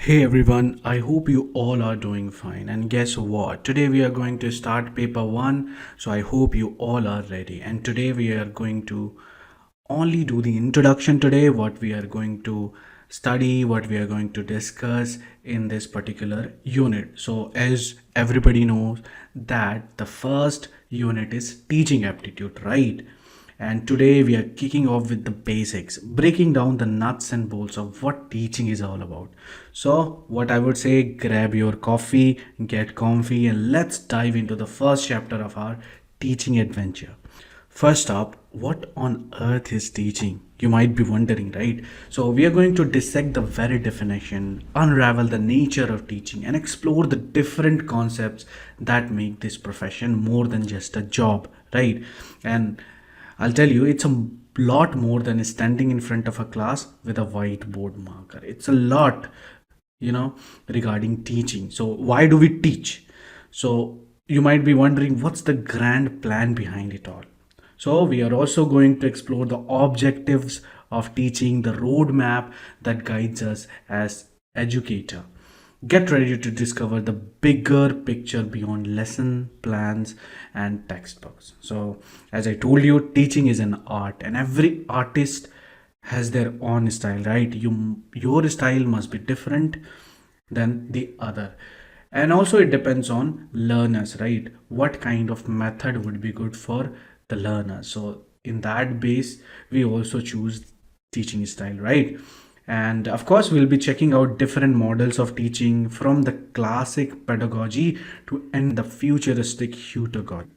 Hey everyone, I hope you all are doing fine. And guess what? Today we are going to start paper 1. So I hope you all are ready. And today we are going to only do the introduction today, what we are going to study, what we are going to discuss in this particular unit. So as everybody knows that the first unit is teaching aptitude, right? And today we are kicking off with the basics, breaking down the nuts and bolts of what teaching is all about. So, what I would say, grab your coffee, get comfy, and let's dive into the first chapter of our teaching adventure. First up, what on earth is teaching? You might be wondering, right? So, we are going to dissect the very definition, unravel the nature of teaching, and explore the different concepts that make this profession more than just a job, right? And I'll tell you, it's a lot more than standing in front of a class with a whiteboard marker. It's a lot, regarding teaching. So, why do we teach? So, you might be wondering what's the grand plan behind it all. So, we are also going to explore the objectives of teaching, the roadmap that guides us as educator. Get ready to discover the bigger picture beyond lesson plans and textbooks. So, as I told you, teaching is an art, and every artist has their own style, right? Your style must be different than the other. And also, it depends on learners, right? What kind of method would be good for the learner? So, in that base, we also choose teaching style, right? And of course, we'll be checking out different models of teaching from the classic pedagogy to and the futuristic pedagogy.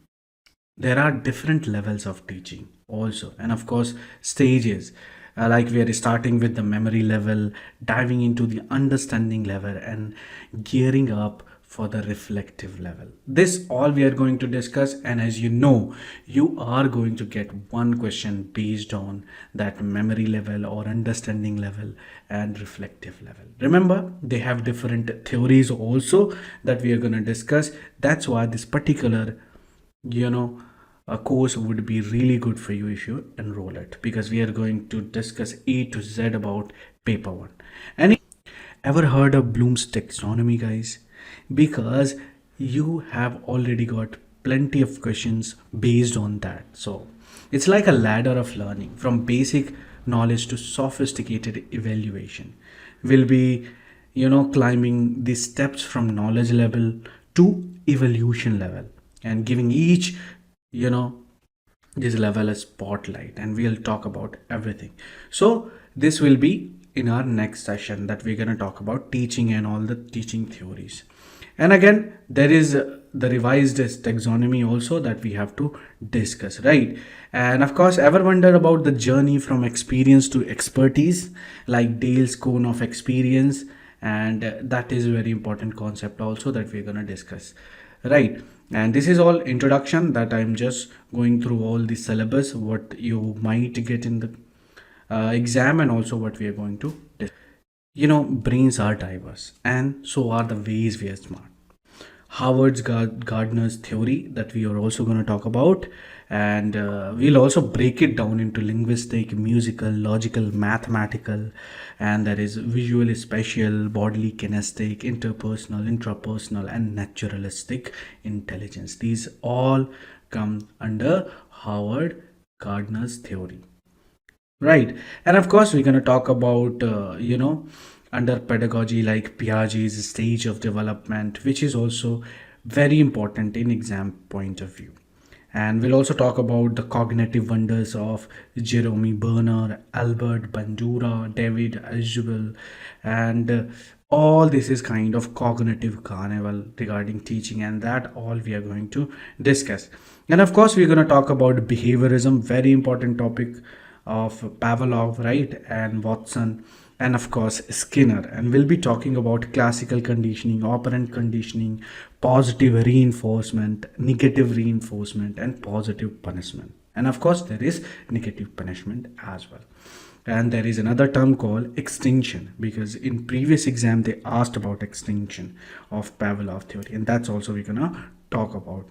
There are different levels of teaching also, and of course, stages. Like we are starting with the memory level, diving into the understanding level, and gearing up for the reflective level. This all we are going to discuss, and as you know, you are going to get one question based on that memory level or understanding level and reflective level. Remember, they have different theories also that we are going to discuss. That's why this particular, you know, a course would be really good for you if you enroll it, because we are going to discuss A to Z about paper 1. And ever heard of Bloom's taxonomy, guys? Because you have already got plenty of questions based on that. So it's like a ladder of learning from basic knowledge to sophisticated evaluation. We'll be, climbing the steps from knowledge level to evolution level and giving each, you know, this level a spotlight, and we'll talk about everything. So this will be in our next session that we're going to talk about teaching and all the teaching theories. And again, there is the revised taxonomy also that we have to discuss, right? And of course, ever wonder about the journey from experience to expertise, like Dale's cone of experience? And that is a very important concept also that we're going to discuss, right? And this is all introduction that I'm just going through all the syllabus, what you might get in the exam, and also what we are going to discuss. Brains are diverse, and so are the ways we are smart. Howard's Gardner's theory that we are also going to talk about, and we'll also break it down into linguistic, musical, logical, mathematical, and there is visual, spatial, bodily, kinesthetic, interpersonal, intrapersonal, and naturalistic intelligence. These all come under Howard Gardner's theory, right? And of course, we're going to talk about under pedagogy like Piaget's stage of development, which is also very important in exam point of view. And we'll also talk about the cognitive wonders of Jerome Bernard, Albert Bandura, David Ajbel, and all this is kind of cognitive carnival regarding teaching, and that all we are going to discuss. And of course, we're going to talk about behaviorism, very important topic of Pavlov, right, and Watson, and of course Skinner. And we'll be talking about classical conditioning, operant conditioning, positive reinforcement, negative reinforcement, and positive punishment. And of course, there is negative punishment as well. And there is another term called extinction, because in previous exam they asked about extinction of Pavlov theory, and that's also we're gonna talk about.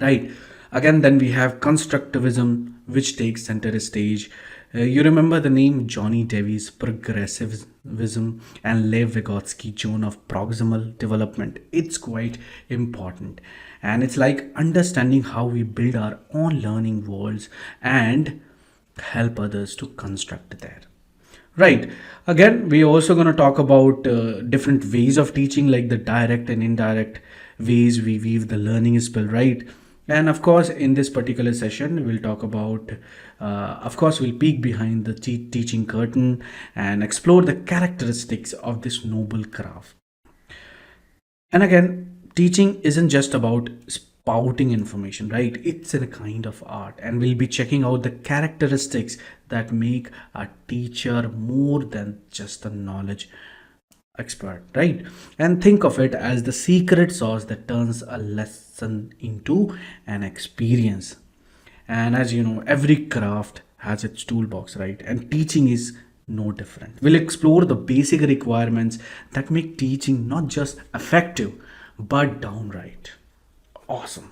right? Again, then we have constructivism, which takes center stage. You remember the name Johnny Davis, progressivism, and Lev Vygotsky, zone of proximal development. It's quite important, and it's like understanding how we build our own learning worlds and help others to construct there. Right. Again, we're also going to talk about different ways of teaching, like the direct and indirect ways we weave the learning spell, right? And of course, in this particular session, we'll talk about, of course, we'll peek behind the teaching curtain and explore the characteristics of this noble craft. And again, teaching isn't just about spouting information, right? It's a kind of art, and we'll be checking out the characteristics that make a teacher more than just a knowledge expert, right? And think of it as the secret sauce that turns a lesson into an experience. And as you know, every craft has its toolbox, right? And teaching is no different. We'll explore the basic requirements that make teaching not just effective, but downright awesome.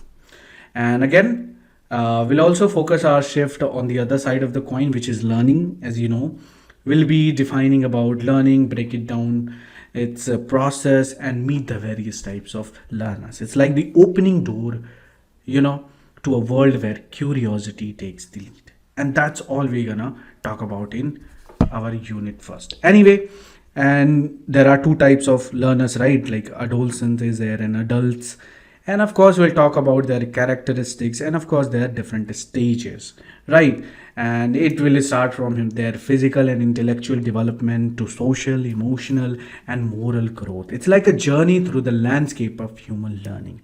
And again, we'll also focus our shift on the other side of the coin, which is learning. As you know, we'll be defining about learning, break it down, its a process, and meet the various types of learners. It's like the opening door, you know, to a world where curiosity takes the lead. And that's all we're gonna talk about in our unit first. Anyway, and there are two types of learners, right? Like adolescents is there and adults. And of course, we'll talk about their characteristics and of course their different stages, right? And it will start from their physical and intellectual development to social, emotional, and moral growth. It's like a journey through the landscape of human learning.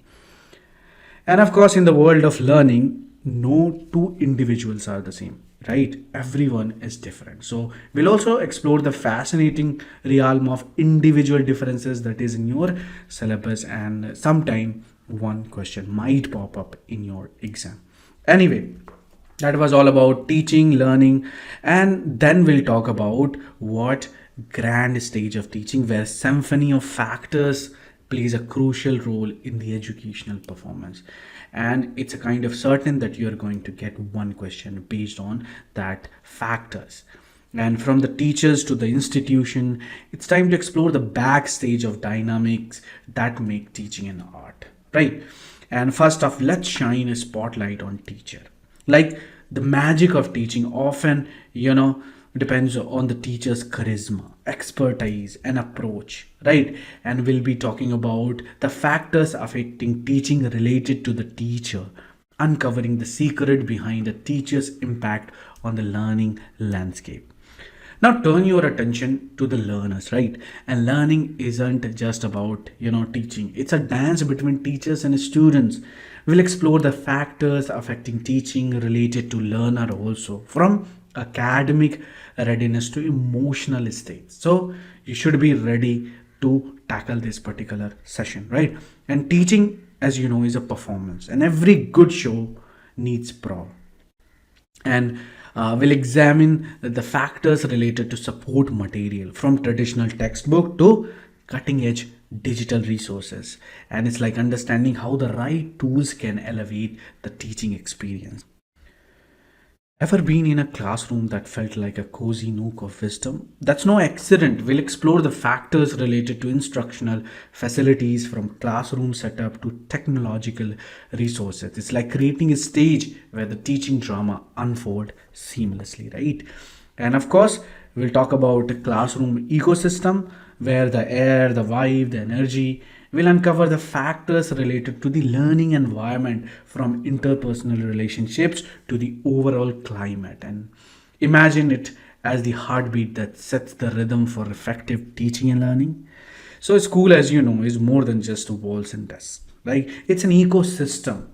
And of course, in the world of learning, no two individuals are the same, right? Everyone is different. So we'll also explore the fascinating realm of individual differences that is in your syllabus, and sometime one question might pop up in your exam. Anyway, that was all about teaching, learning, and then we'll talk about what grand stage of teaching where symphony of factors plays a crucial role in the educational performance. And it's a kind of certain that you're going to get one question based on that factors. And from the teachers to the institution, it's time to explore the backstage of dynamics that make teaching an art, right? And first off, let's shine a spotlight on teacher. Like the magic of teaching often, depends on the teacher's charisma, expertise, and approach, right? And we'll be talking about the factors affecting teaching related to the teacher, uncovering the secret behind a teacher's impact on the learning landscape. Now turn your attention to the learners, right? And learning isn't just about, teaching. It's a dance between teachers and students. We'll explore the factors affecting teaching related to learner also, from academic readiness to emotional states. So you should be ready to tackle this particular session, right? And teaching, as you know, is a performance, and every good show needs pro. And we'll examine the factors related to support material, from traditional textbook to cutting edge digital resources. And it's like understanding how the right tools can elevate the teaching experience. Ever been in a classroom that felt like a cozy nook of wisdom? That's no accident. We'll explore the factors related to instructional facilities, from classroom setup to technological resources. It's like creating a stage where the teaching drama unfold seamlessly, right? And of course, we'll talk about a classroom ecosystem where the air, the vibe, the energy. We'll uncover the factors related to the learning environment, from interpersonal relationships to the overall climate. And imagine it as the heartbeat that sets the rhythm for effective teaching and learning. So, school, as you know, is more than just walls and desks, right? It's an ecosystem.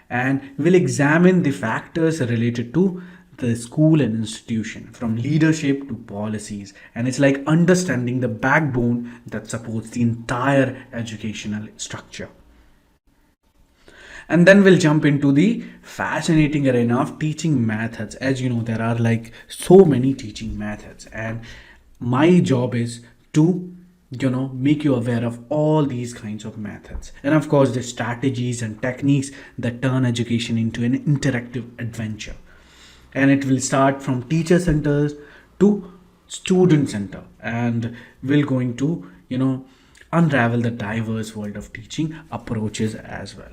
And we'll examine the factors related to the school and institution, from leadership to policies. And it's like understanding the backbone that supports the entire educational structure. And then we'll jump into the fascinating arena of teaching methods. As you know, there are like so many teaching methods, and my job is to make you aware of all these kinds of methods, and of course the strategies and techniques that turn education into an interactive adventure. And it will start from teacher centers to student center, and we're going to unravel the diverse world of teaching approaches as well.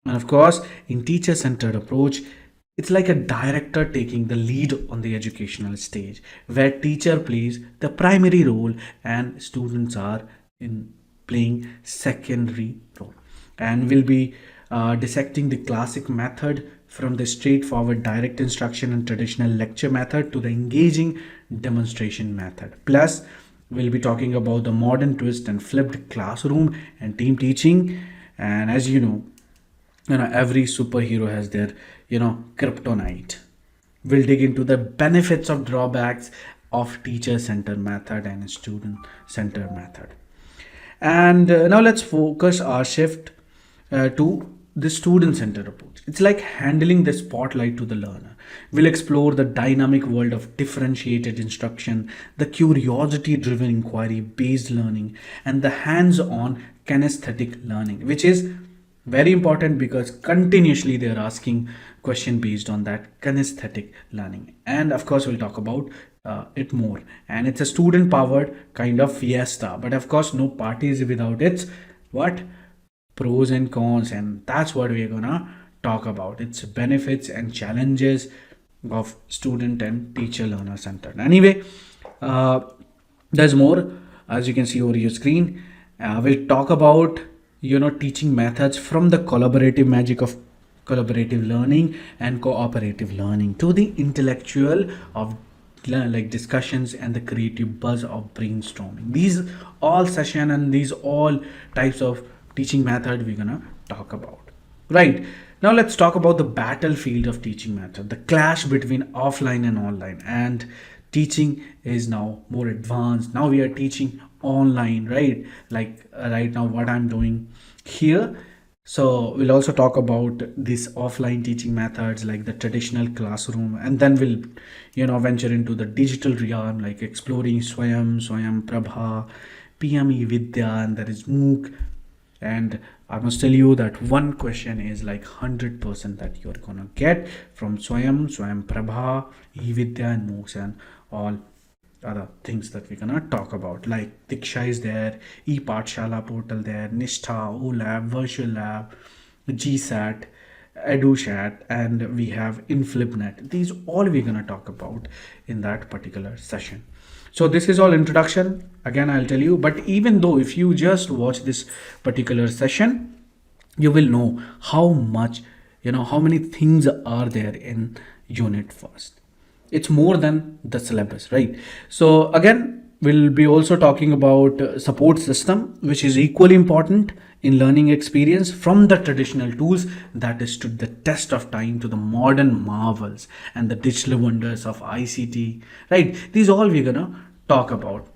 And of course, in teacher centered approach, it's like a director taking the lead on the educational stage, where teacher plays the primary role and students are in playing secondary role. And we'll be dissecting the classic method from the straightforward direct instruction and traditional lecture method to the engaging demonstration method. Plus, we'll be talking about the modern twist and flipped classroom and team teaching. And as every superhero has their kryptonite. We'll dig into the benefits of drawbacks of teacher center method and student center method. And now let's focus our shift to the student centered approach. It's like handling the spotlight to the learner. We'll explore the dynamic world of differentiated instruction, the curiosity driven inquiry based learning, and the hands on kinesthetic learning, which is very important because continuously they are asking question based on that kinesthetic learning. And of course we'll talk about it more, and it's a student powered kind of fiesta, but of course no party is without its what pros and cons, and that's what we're gonna talk about, its benefits and challenges of student and teacher learner centered. Anyway, there's more. As you can see over your screen, we'll talk about teaching methods from the collaborative magic of collaborative learning and cooperative learning to the intellectual of like discussions and the creative buzz of brainstorming. These all session and these all types of teaching method we're gonna talk about. Right, now let's talk about the battlefield of teaching method, the clash between offline and online. And teaching is now more advanced. Now we are teaching online, right? Like right now what I'm doing here. So we'll also talk about these offline teaching methods like the traditional classroom, and then we'll venture into the digital realm, like exploring Swayam Prabha, PME Vidya, and there is MOOC. And I must tell you that one question is like 100% that you're gonna get from Swayam Prabha, eVidya, and MOOCs, and all other things that we're gonna talk about, like Diksha is there, ePathshala portal there, Nishtha, OLab, Virtual Lab, GSAT, EduShat, and we have InflipNet. These all we're gonna talk about in that particular session. So this is all introduction. Again, I'll tell you, but even though if you just watch this particular session, you will know how much, how many things are there in unit first. It's more than the syllabus, right? So again, we'll be also talking about support system, which is equally important in learning experience, from the traditional tools that is stood the test of time to the modern marvels and the digital wonders of ICT, right? These all we're gonna talk about,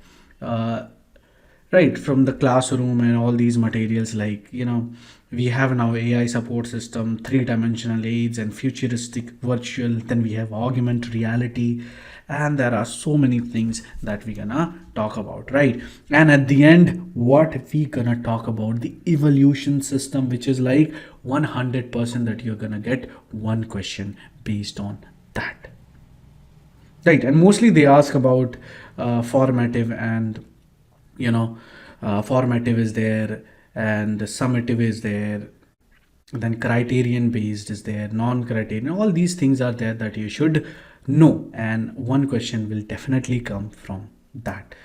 right? From the classroom and all these materials, like we have now AI support system, three-dimensional aids, and futuristic virtual. Then we have augmented reality, and there are so many things that we're gonna talk about, right? And at the end, what we gonna talk about, the evaluation system, which is like 100% that you're gonna get one question based on that, right? And mostly they ask about formative, and formative is there, and summative is there, then criterion based is there, non-criterion. All these things are there that you should know, and one question will definitely come from that.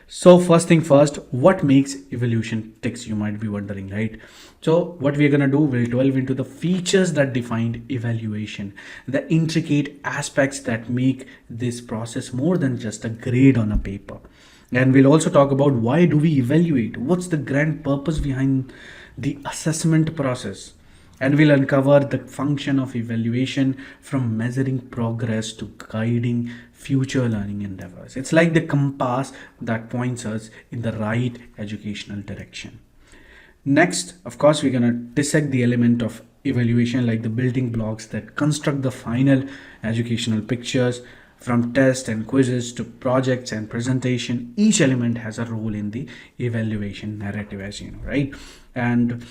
So first thing first, what makes evaluation ticks, you might be wondering, right? So what we're gonna do, we'll delve into the features that define evaluation, the intricate aspects that make this process more than just a grade on a paper. And we'll also talk about why do we evaluate, what's the grand purpose behind the assessment process. And we'll uncover the function of evaluation, from measuring progress to guiding future learning endeavors. It's like the compass that points us in the right educational direction. Next, of course, we're going to dissect the element of evaluation, like the building blocks that construct the final educational pictures. from tests and quizzes to projects and presentation, each element has a role in the evaluation narrative, as you know, right? And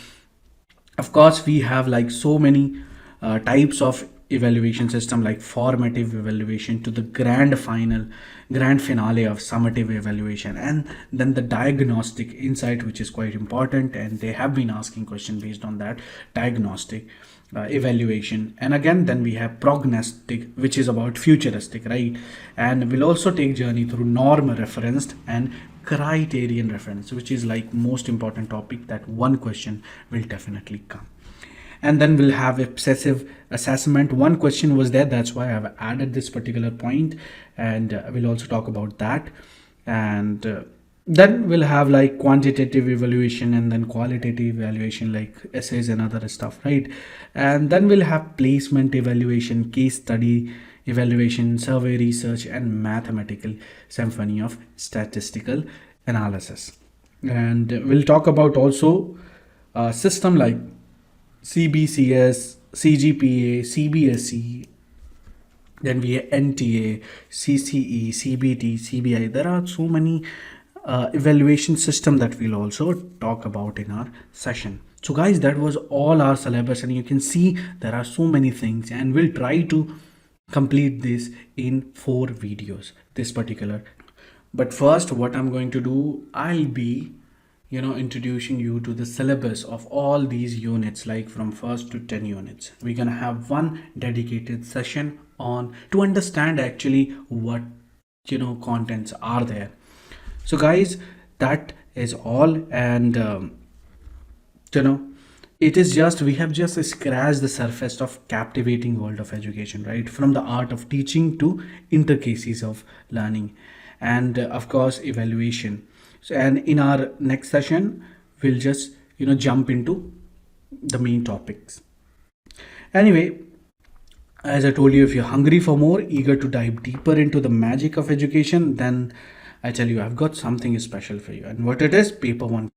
of course we have like so many types of evaluation system, like formative evaluation to the grand finale of summative evaluation, and then the diagnostic insight, which is quite important, and they have been asking question based on that diagnostic evaluation. And again, then we have prognostic, which is about futuristic, right? And we'll also take journey through norm referenced and criterion reference, which is like most important topic that one question will definitely come. And then we'll have obsessive assessment. One question was there, that's why I've added this particular point, and we'll also talk about that. And then we'll have like quantitative evaluation and then qualitative evaluation, like essays and other stuff, right? And then we'll have placement evaluation, case study evaluation, survey research, and mathematical symphony of statistical analysis. And we'll talk about also system like CBCS, CGPA, CBSE, then we have NTA, CCE, CBT, CBI. There are so many evaluation system that we'll also talk about in our session. So guys, that was all our syllabus, and you can see there are so many things, and we'll try to complete this in 4 videos, this particular. But first, what I'm going to do, I'll be introducing you to the syllabus of all these units, like from 1st to 10 units. We're gonna have one dedicated session on to understand actually what contents are there. So guys, that is all. And it is just, we have just scratched the surface of captivating world of education, right? From the art of teaching to intricacies of learning, and of course evaluation. So, and in our next session we'll just jump into the main topics. Anyway, as I told you, if you're hungry for more, eager to dive deeper into the magic of education, then I tell you, I've got something special for you. And what it is, paper 1